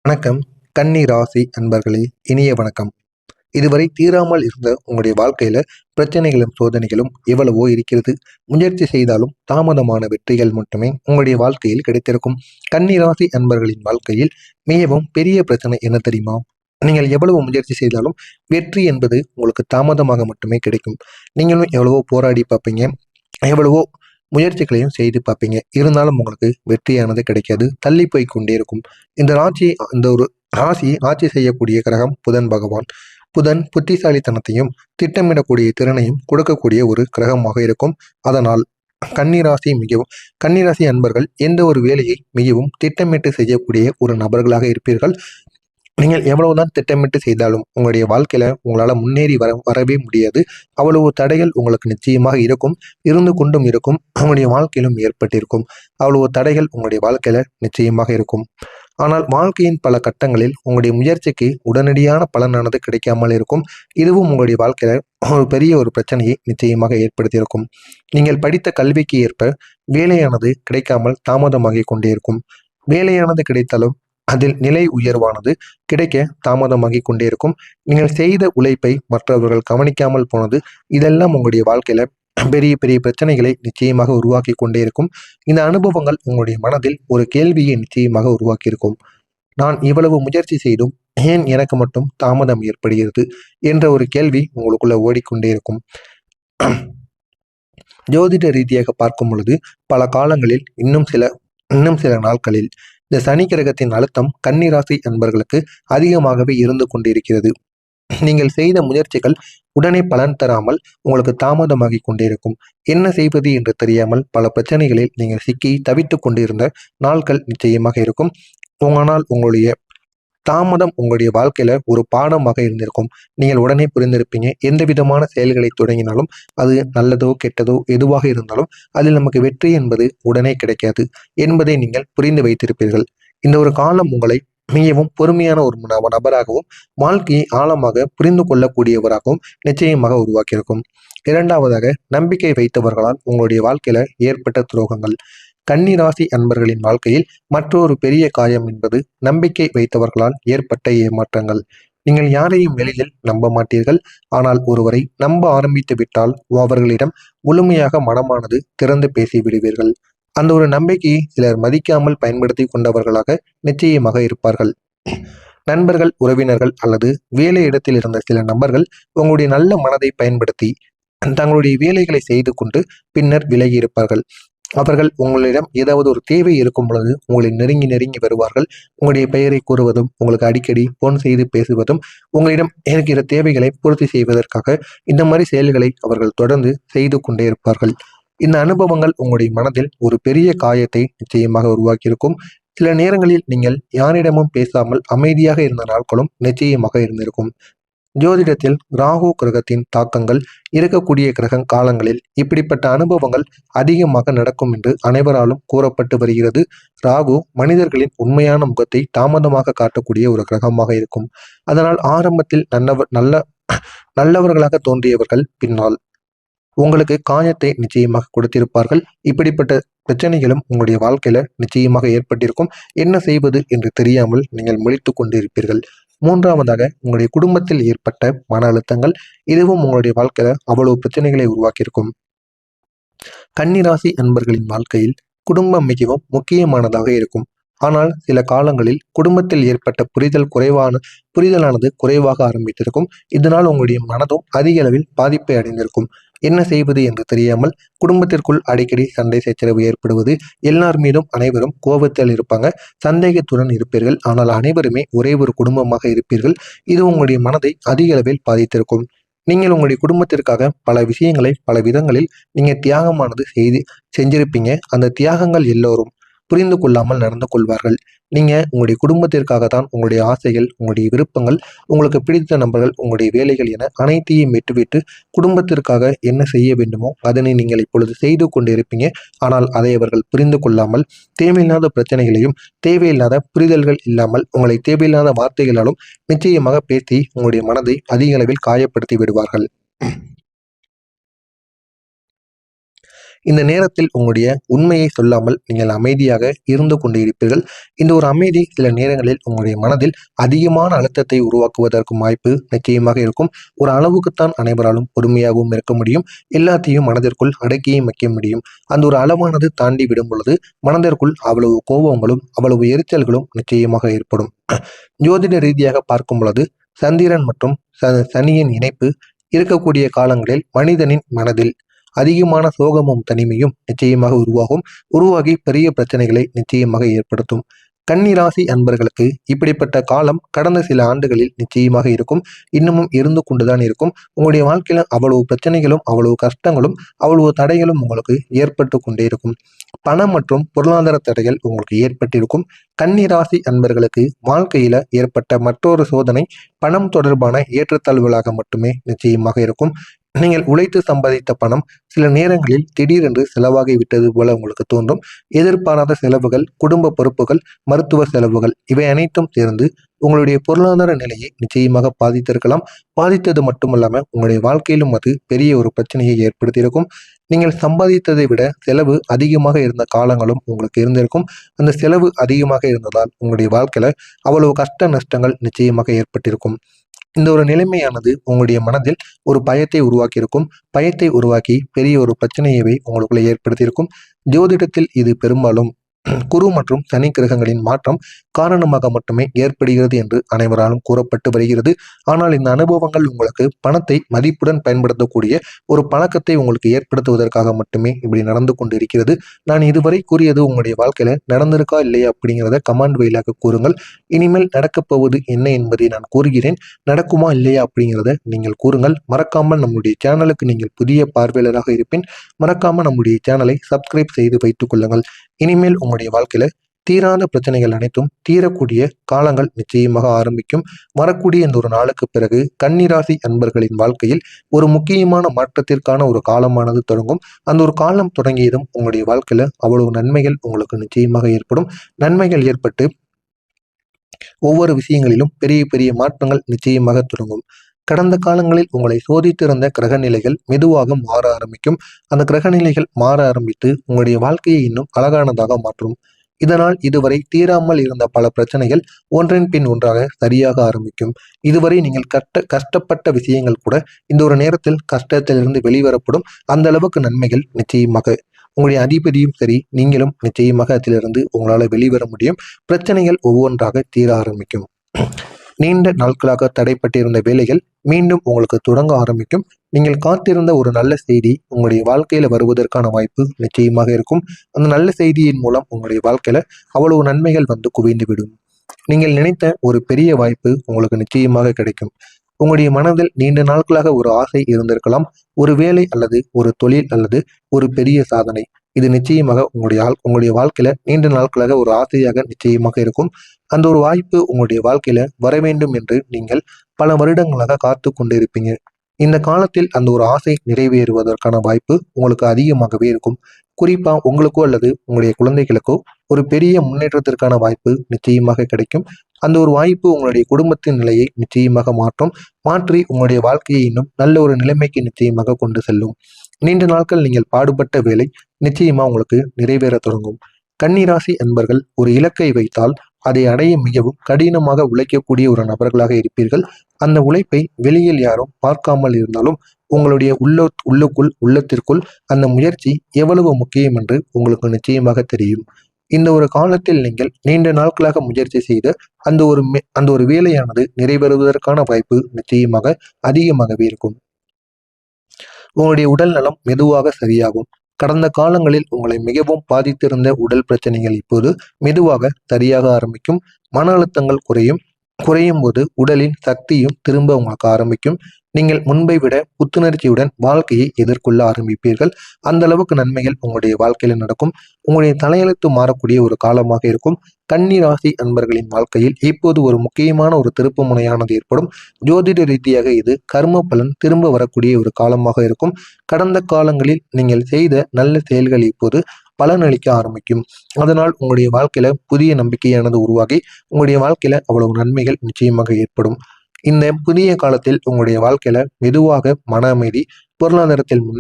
வணக்கம். கன்னி ராசி அன்பர்களே, இனிய வணக்கம். இதுவரை தீராமல் இருந்த உங்களுடைய வாழ்க்கையில பிரச்சனைகளும் சோதனைகளும் எவ்வளவோ இருக்கிறது. முயற்சி செய்தாலும் தாமதமான வெற்றிகள் மட்டுமே உங்களுடைய வாழ்க்கையில் கிடைத்திருக்கும். கன்னி ராசி அன்பர்களின் வாழ்க்கையில் மிகவும் பெரிய பிரச்சனை என்ன தெரியுமா? நீங்கள் எவ்வளவு முயற்சி செய்தாலும் வெற்றி என்பது உங்களுக்கு தாமதமாக மட்டுமே கிடைக்கும். நீங்களும் எவ்வளவோ போராடி பார்ப்பீங்க, எவ்வளவோ முயற்சிகளையும் செய்து பார்ப்பீங்க. இருந்தாலும் உங்களுக்கு வெற்றியானது கிடைக்காது. தள்ளி போய் கொண்டே இருக்கும். இந்த ஒரு ராசியை ஆட்சி செய்யக்கூடிய கிரகம் புதன் பகவான். புதன் புத்திசாலித்தனத்தையும் திட்டமிடக்கூடிய திறனையும் கொடுக்கக்கூடிய ஒரு கிரகமாக இருக்கும். அதனால் கன்னிராசி அன்பர்கள் எந்த ஒரு வேலையை மிகவும் திட்டமிட்டு செய்யக்கூடிய ஒரு நபர்களாக இருப்பீர்கள். நீங்கள் எவ்வளவுதான் திட்டமிட்டு செய்தாலும் உங்களுடைய வாழ்க்கையில உங்களால முன்னேறி வரவே முடியாது. அவ்வளவு தடைகள் உங்களுக்கு நிச்சயமாக இருக்கும், இருந்து கொண்டும் இருக்கும், உங்களுடைய வாழ்க்கையிலும் ஏற்பட்டிருக்கும். அவ்வளவு தடைகள் உங்களுடைய வாழ்க்கையில நிச்சயமாக இருக்கும். ஆனால் வாழ்க்கையின் பல கட்டங்களில் உங்களுடைய முயற்சிக்கு உடனடியான பலனானது கிடைக்காமல் இருக்கும். இதுவும் உங்களுடைய வாழ்க்கையில ஒரு பெரிய ஒரு பிரச்சனையை நிச்சயமாக ஏற்படுத்தியிருக்கும். நீங்கள் படித்த கல்விக்கு ஏற்ப வேலையானது கிடைக்காமல் தாமதமாகி கொண்டே இருக்கும். வேலையானது கிடைத்தாலும் அதில் நிலை உயர்வானது கிடைக்க தாமதமாகி கொண்டே இருக்கும். நீங்கள் செய்த உழைப்பை மற்றவர்கள் கவனிக்காமல் போனது, இதெல்லாம் உங்களுடைய வாழ்க்கையில பெரிய பெரிய பிரச்சனைகளை நிச்சயமாக உருவாக்கி கொண்டே இருக்கும். இந்த அனுபவங்கள் உங்களுடைய மனதில் ஒரு கேள்வியை நிச்சயமாக உருவாக்கியிருக்கும். நான் இவ்வளவு முயற்சி செய்தும் ஏன் எனக்கு மட்டும் தாமதம் ஏற்படுகிறது என்ற ஒரு கேள்வி உங்களுக்குள்ள ஓடிக்கொண்டே இருக்கும். ஜோதிட ரீதியாக பார்க்கும் பொழுது பல காலங்களில் இன்னும் சில நாட்களில் இந்த சனி கிரகத்தின் அழுத்தம் கன்னிராசி அன்பர்களுக்கு அதிகமாகவே இருந்து கொண்டிருக்கிறது. நீங்கள் செய்த முயற்சிகள் உடனே பலன் தராமல் உங்களுக்கு தாமதமாகி கொண்டிருக்கும். என்ன செய்வது என்று தெரியாமல் பல பிரச்சனைகளில் நீங்கள் சிக்கி தவித்து கொண்டிருந்த நாட்கள் நிச்சயமாக இருக்கும். ஆனால் உங்களுடைய தாமதம் உங்களுடைய வாழ்க்கையில ஒரு பாடமாக இருந்திருக்கும். நீங்கள் உடனே புரிந்திருப்பீங்க. எந்த விதமான செயல்களை தொடங்கினாலும் அது நல்லதோ கெட்டதோ எதுவாக இருந்தாலும் அதில் நமக்கு வெற்றி என்பது உடனே கிடைக்காது என்பதை நீங்கள் புரிந்து வைத்திருப்பீர்கள். இந்த ஒரு காலம் உங்களை மிகவும் பொறுமையான ஒரு நபராகவும் வாழ்க்கையை ஆழமாக புரிந்து கொள்ளக்கூடியவராகவும் நிச்சயமாக உருவாக்கியிருக்கும். இரண்டாவதாக, நம்பிக்கை வைத்தவர்களால் உங்களுடைய வாழ்க்கையில ஏற்பட்ட துரோகங்கள். கன்னிராசி அன்பர்களின் வாழ்க்கையில் மற்றொரு பெரிய காயம் என்பது நம்பிக்கை வைத்தவர்களால் ஏற்பட்ட ஏமாற்றங்கள். நீங்கள் யாரையும் வெளியில் நம்ப மாட்டீர்கள். ஆனால் ஒருவரை நம்ப ஆரம்பித்து விட்டால் அவர்களிடம் முழுமையாக மனமானது திறந்து பேசி விடுவீர்கள். அந்த ஒரு நம்பிக்கையை சிலர் மதிக்காமல் பயன்படுத்தி கொண்டவர்களாக நிச்சயமாக இருப்பார்கள். நண்பர்கள், உறவினர்கள் அல்லது வேலை இடத்தில் இருந்த சில நபர்கள் உங்களுடைய நல்ல மனதை பயன்படுத்தி தங்களுடைய வேலைகளை செய்து கொண்டு பின்னர் விலகி இருப்பார்கள். அவர்கள் உங்களிடம் ஏதாவது ஒரு தேவை இருக்கும் பொழுது உங்களை நெருங்கி நெருங்கி வருவார்கள். உங்களுடைய பெயரை கூறுவதும், உங்களுக்கு அடிக்கடி போன் செய்து பேசுவதும், உங்களிடம் இருக்கிற தேவைகளை பூர்த்தி செய்வதற்காக இந்த மாதிரி செயல்களை அவர்கள் தொடர்ந்து செய்து கொண்டே இருப்பார்கள். இந்த அனுபவங்கள் உங்களுடைய மனதில் ஒரு பெரிய காயத்தை நிச்சயமாக உருவாக்கியிருக்கும். சில நேரங்களில் நீங்கள் யாரிடமும் பேசாமல் அமைதியாக இருந்த நாட்களும் நிச்சயமாக இருந்திருக்கும். ஜோதிடத்தில் ராகு கிரகத்தின் தாக்கங்கள் இருக்கக்கூடிய கிரக காலங்களில் இப்படிப்பட்ட அனுபவங்கள் அதிகமாக நடக்கும் என்று அனைவராலும் கூறப்பட்டு வருகிறது. ராகு மனிதர்களின் உண்மையான முகத்தை தாமதமாக காட்டக்கூடிய ஒரு கிரகமாக இருக்கும். அதனால் ஆரம்பத்தில் நல்லவர்களாக தோன்றியவர்கள் பின்னால் உங்களுக்கு காயத்தை நிச்சயமாக கொடுத்திருப்பார்கள். இப்படிப்பட்ட பிரச்சனைகளும் உங்களுடைய வாழ்க்கையில நிச்சயமாக ஏற்பட்டிருக்கும். என்ன செய்வது என்று தெரியாமல் நீங்கள் முழித்து கொண்டிருப்பீர்கள். மூன்றாவதாக, உங்களுடைய குடும்பத்தில் ஏற்பட்ட மன அழுத்தங்கள். இதுவும் உங்களுடைய வாழ்க்கையில அவ்வளவு பிரச்சனைகளை உருவாக்கியிருக்கும். கன்னிராசி அன்பர்களின் வாழ்க்கையில் குடும்பம் மிகவும் முக்கியமானதாக இருக்கும். ஆனால் சில காலங்களில் குடும்பத்தில் ஏற்பட்ட புரிதலானது குறைவாக ஆரம்பித்திருக்கும். இதனால் உங்களுடைய மனதும் அதிக அளவில் பாதிப்பை அடைந்திருக்கும். என்ன செய்வது என்று தெரியாமல் குடும்பத்திற்குள் அடிக்கடி சண்டை சச்சரவு ஏற்படுவது, எல்லார் மீதும் அனைவரும் கோபத்தில் இருப்பாங்க, சந்தேகத்துடன் இருப்பீர்கள். ஆனால் அனைவருமே ஒரே ஒரு குடும்பமாக இருப்பீர்கள். இது உங்களுடைய மனதை அதிக அளவில் பாதித்திருக்கும். நீங்கள் உங்களுடைய குடும்பத்திற்காக பல விஷயங்களை பல விதங்களில் நீங்க தியாகமானது செஞ்சிருப்பீங்க. அந்த தியாகங்கள் எல்லோரும் புரிந்து கொள்ளாமல் நடந்து கொள்வார்கள். நீங்க உங்களுடைய குடும்பத்திற்காக தான் உங்களுடைய ஆசைகள், உங்களுடைய விருப்பங்கள், உங்களுக்கு பிடித்த நபர்கள், உங்களுடைய வேலைகள் என அனைத்தையும் விட்டுவிட்டு குடும்பத்திற்காக என்ன செய்ய வேண்டுமோ அதனை நீங்கள் இப்பொழுது செய்து கொண்டிருப்பீங்க. ஆனால் அதை அவர்கள் புரிந்து கொள்ளாமல் தேவையில்லாத பிரச்சனைகளையும் தேவையில்லாத புரிதல்கள் இல்லாமல் உங்களை தேவையில்லாத வார்த்தைகளாலும் நிச்சயமாக பேசி உங்களுடைய மனதை அதிக அளவில் காயப்படுத்தி விடுவார்கள். இந்த நேரத்தில் உங்களுடைய உண்மையை சொல்லாமல் நீங்கள் அமைதியாக இருந்து கொண்டு இருப்பீர்கள். இந்த ஒரு அமைதி சில நேரங்களில் உங்களுடைய மனதில் அதிகமான அழுத்தத்தை உருவாக்குவதற்கு வாய்ப்பு நிச்சயமாக இருக்கும். ஒரு அளவுக்குத்தான் அனைவராலும் பொறுமையாகவும் இருக்க முடியும். எல்லாத்தையும் மனதிற்குள் அடக்கியும் வைக்க முடியும். அந்த ஒரு அளவானது தாண்டி விடும் பொழுது மனதிற்குள் அவ்வளவு கோபங்களும் அவ்வளவு எரிச்சல்களும் நிச்சயமாக ஏற்படும். ஜோதிட ரீதியாக பார்க்கும் பொழுது சந்திரன் மற்றும் சனியின் இணைப்பு இருக்கக்கூடிய காலங்களில் மனிதனின் மனதில் அதிகமான சோகமும் தனிமையும் நிச்சயமாக உருவாகி பெரிய பிரச்சனைகளை நிச்சயமாக ஏற்படுத்தும். கன்னிராசி அன்பர்களுக்கு இப்படிப்பட்ட காலம் கடந்த சில ஆண்டுகளில் நிச்சயமாக இருக்கும். இன்னமும் இருந்து கொண்டுதான் இருக்கும். உங்களுடைய வாழ்க்கையில அவ்வளவு பிரச்சனைகளும் அவ்வளவு கஷ்டங்களும் அவ்வளவு தடைகளும் உங்களுக்கு ஏற்பட்டு கொண்டே இருக்கும். பணம் மற்றும் பொருளாதார தடைகள் உங்களுக்கு ஏற்பட்டிருக்கும். கன்னிராசி அன்பர்களுக்கு வாழ்க்கையில ஏற்பட்ட மற்றொரு சோதனை பணம் தொடர்பான ஏற்றத்தாழ்வுகளாக மட்டுமே நிச்சயமாக இருக்கும். நீங்கள் உழைத்து சம்பாதித்த பணம் சில நேரங்களில் திடீரென்று செலவாகி விட்டது போல உங்களுக்கு தோன்றும். எதிர்பாராத செலவுகள், குடும்ப பொறுப்புகள், மருத்துவ செலவுகள் இவை அனைத்தும் சேர்ந்து உங்களுடைய பொருளாதார நிலையை நிச்சயமாக பாதித்திருக்கலாம். பாதித்தது மட்டுமல்லாமல் உங்களுடைய வாழ்க்கையிலும் அது பெரிய ஒரு பிரச்சனையை ஏற்படுத்தியிருக்கும். நீங்கள் சம்பாதித்ததை விட செலவு அதிகமாக இருந்த காலங்களும் உங்களுக்கு இருந்திருக்கும். அந்த செலவு அதிகமாக இருந்ததால் உங்களுடைய வாழ்க்கையில அவ்வளவு கஷ்ட நஷ்டங்கள் நிச்சயமாக ஏற்பட்டிருக்கும். இந்த ஒரு நிலைமையானது உங்களுடைய மனதில் ஒரு பயத்தை உருவாக்கியிருக்கும். பயத்தை உருவாக்கி பெரிய ஒரு பிரச்சனையவே உங்களுக்குள்ள ஏற்படுத்தியிருக்கும். ஜோதிடத்தில் இது பெரும்பாலும் குரு மற்றும் சனி கிரகங்களின் மாற்றம் காரணமாக மட்டுமே ஏற்படுகிறது என்று அனைவராலும் கூறப்பட்டு வருகிறது. ஆனால் இந்த அனுபவங்கள் உங்களுக்கு பணத்தை மதிப்புடன் பயன்படுத்தக்கூடிய ஒரு பழக்கத்தை உங்களுக்கு ஏற்படுத்துவதற்காக மட்டுமே இப்படி நடந்து கொண்டு இருக்கிறது. நான் இதுவரை கூறியது உங்களுடைய வாழ்க்கையில நடந்திருக்கா இல்லையா அப்படிங்கிறத கமெண்ட் வாயிலாக கூறுங்கள். இனிமேல் நடக்கப் போவது என்ன என்பதை நான் கூறுகிறேன். நடக்குமா இல்லையா அப்படிங்கிறத நீங்கள் கூறுங்கள். மறக்காமல் நம்முடைய சேனலுக்கு நீங்கள் புதிய பார்வையாளராக இருப்பின் மறக்காம நம்முடைய சேனலை சப்ஸ்கிரைப் செய்து வைத்துக் கொள்ளுங்கள். இனிமேல் உங்களுடைய வாழ்க்கையில தீராத பிரச்சனைகள் அனைத்தும் தீரக்கூடிய காலங்கள் நிச்சயமாக ஆரம்பிக்கும். வரக்கூடிய இந்த ஒரு நாளுக்கு பிறகு கன்னிராசி அன்பர்களின் வாழ்க்கையில் ஒரு முக்கியமான மாற்றத்திற்கான ஒரு காலமானது தொடங்கும். அந்த ஒரு காலம் தொடங்கியதும் உங்களுடைய வாழ்க்கையில அவ்வளவு நன்மைகள் உங்களுக்கு நிச்சயமாக ஏற்படும். நன்மைகள் ஏற்பட்டு ஒவ்வொரு விஷயங்களிலும் பெரிய பெரிய மாற்றங்கள் நிச்சயமாக தொடங்கும். கடந்த காலங்களில் உங்களை சோதித்திருந்த கிரகநிலைகள் மெதுவாக மாற ஆரம்பிக்கும். அந்த கிரகநிலைகள் மாற ஆரம்பித்து உங்களுடைய வாழ்க்கையை இன்னும் அழகானதாக மாற்றும். இதனால் இதுவரை தீராமல் இருந்த பல பிரச்சனைகள் ஒன்றின் பின் ஒன்றாக சரியாக ஆரம்பிக்கும். இதுவரை நீங்கள் கஷ்டப்பட்ட விஷயங்கள் கூட இந்த ஒரு நேரத்தில் கஷ்டத்திலிருந்து வெளிவரப்படும். அந்த அளவுக்கு நன்மைகள் நிச்சயமாக உங்களுடைய அதிபதியும் சரி நீங்களும் நிச்சயமாக அதிலிருந்து உங்களால் வெளிவர முடியும். பிரச்சனைகள் ஒவ்வொன்றாக தீர ஆரம்பிக்கும். நீண்ட நாட்களாக தடைப்பட்டிருந்த வேலைகள் மீண்டும் உங்களுக்கு தொடங்க ஆரம்பிக்கும். நீங்கள் காத்திருந்த ஒரு நல்ல செய்தி உங்களுடைய வாழ்க்கையில வருவதற்கான வாய்ப்பு நிச்சயமாக இருக்கும். அந்த நல்ல செய்தியின் மூலம் உங்களுடைய வாழ்க்கையில அவ்வளவு நன்மைகள் வந்து குவிந்து விடும். நீங்கள் நினைத்த ஒரு பெரிய வாய்ப்பு உங்களுக்கு நிச்சயமாக கிடைக்கும். உங்களுடைய மனதில் நீண்ட நாட்களாக ஒரு ஆசை இருந்திருக்கலாம். ஒரு வேலை அல்லது ஒரு தொழில் அல்லது ஒரு பெரிய சாதனை. இது நிச்சயமாக உங்களுடைய வாழ்க்கையில நீண்ட நாட்களாக ஒரு ஆசையாக நிச்சயமாக இருக்கும். அந்த ஒரு வாய்ப்பு உங்களுடைய வாழ்க்கையில வர வேண்டும் என்று நீங்கள் பல வருடங்களாக காத்து கொண்டு இருப்பீங்க. இந்த காலத்தில் அந்த ஒரு ஆசை நிறைவேறுவதற்கான வாய்ப்பு உங்களுக்கு அதிகமாகவே இருக்கும். குறிப்பா உங்களுக்கோ அல்லது உங்களுடைய குழந்தைகளுக்கோ ஒரு பெரிய முன்னேற்றத்திற்கான வாய்ப்பு நிச்சயமாக கிடைக்கும். அந்த ஒரு வாய்ப்பு உங்களுடைய குடும்பத்தின் நிலையை நிச்சயமாக மாற்றி உங்களுடைய வாழ்க்கையை இன்னும் நல்ல ஒரு நிலைமைக்கு நிச்சயமாக கொண்டு செல்லும். நீண்ட நாட்கள் நீங்கள் பாடுபட்ட வேலை நிச்சயமா உங்களுக்கு நிறைவேற தொடங்கும். கன்னிராசி அன்பர்கள் ஒரு இலக்கை வைத்தால் அதை அடைய மிகவும் கடினமாக உழைக்கக்கூடிய ஒரு நபர்களாக இருப்பீர்கள். அந்த உழைப்பை வெளியில் யாரும் பார்க்காமல் இருந்தாலும் உங்களுடைய உள்ளத்திற்குள் அந்த முயற்சி எவ்வளவு முக்கியம் என்று உங்களுக்கு நிச்சயமாக தெரியும். இந்த ஒரு காலத்தில் நீங்கள் நீண்ட நாட்களாக முயற்சி செய்த அந்த ஒரு வேலையானது நிறைவேறுவதற்கான வாய்ப்பு நிச்சயமாக அதிகமாகவே இருக்கும். உங்களுடைய உடல் நலம் மெதுவாக சரியாகும். கடந்த காலங்களில் உங்களை மிகவும் பாதித்திருந்த உடல் பிரச்சனைகள் இப்போது மெதுவாக சரியாக ஆரம்பிக்கும். மன அழுத்தங்கள் குறையும் போது உடலின் சக்தியும் திரும்ப உங்களுக்கு ஆரம்பிக்கும். நீங்கள் முன்பை விட புத்துணர்ச்சியுடன் வாழ்க்கையை எதிர்கொள்ள ஆரம்பிப்பீர்கள். அந்த அளவுக்கு நன்மைகள் உங்களுடைய வாழ்க்கையில நடக்கும். உங்களுடைய தலையெழுத்து மாறக்கூடிய ஒரு காலமாக இருக்கும். கன்னி ராசி அன்பர்களின் வாழ்க்கையில் இப்போது ஒரு முக்கியமான ஒரு திருப்பு முனையானது ஏற்படும். ஜோதிட ரீதியாக இது கர்ம பலன் திரும்ப வரக்கூடிய ஒரு காலமாக இருக்கும். கடந்த காலங்களில் நீங்கள் செய்த நல்ல செயல்கள் இப்போது பலனளிக்க ஆரம்பிக்கும். அதனால் உங்களுடைய வாழ்க்கையில புதிய நம்பிக்கையானது உருவாகி உங்களுடைய வாழ்க்கையில அவ்வளவு நன்மைகள் நிச்சயமாக ஏற்படும். இந்த புதிய காலத்தில் உங்களுடைய வாழ்க்கையில மெதுவாக மன அமைதி, பொருளாதாரத்தில்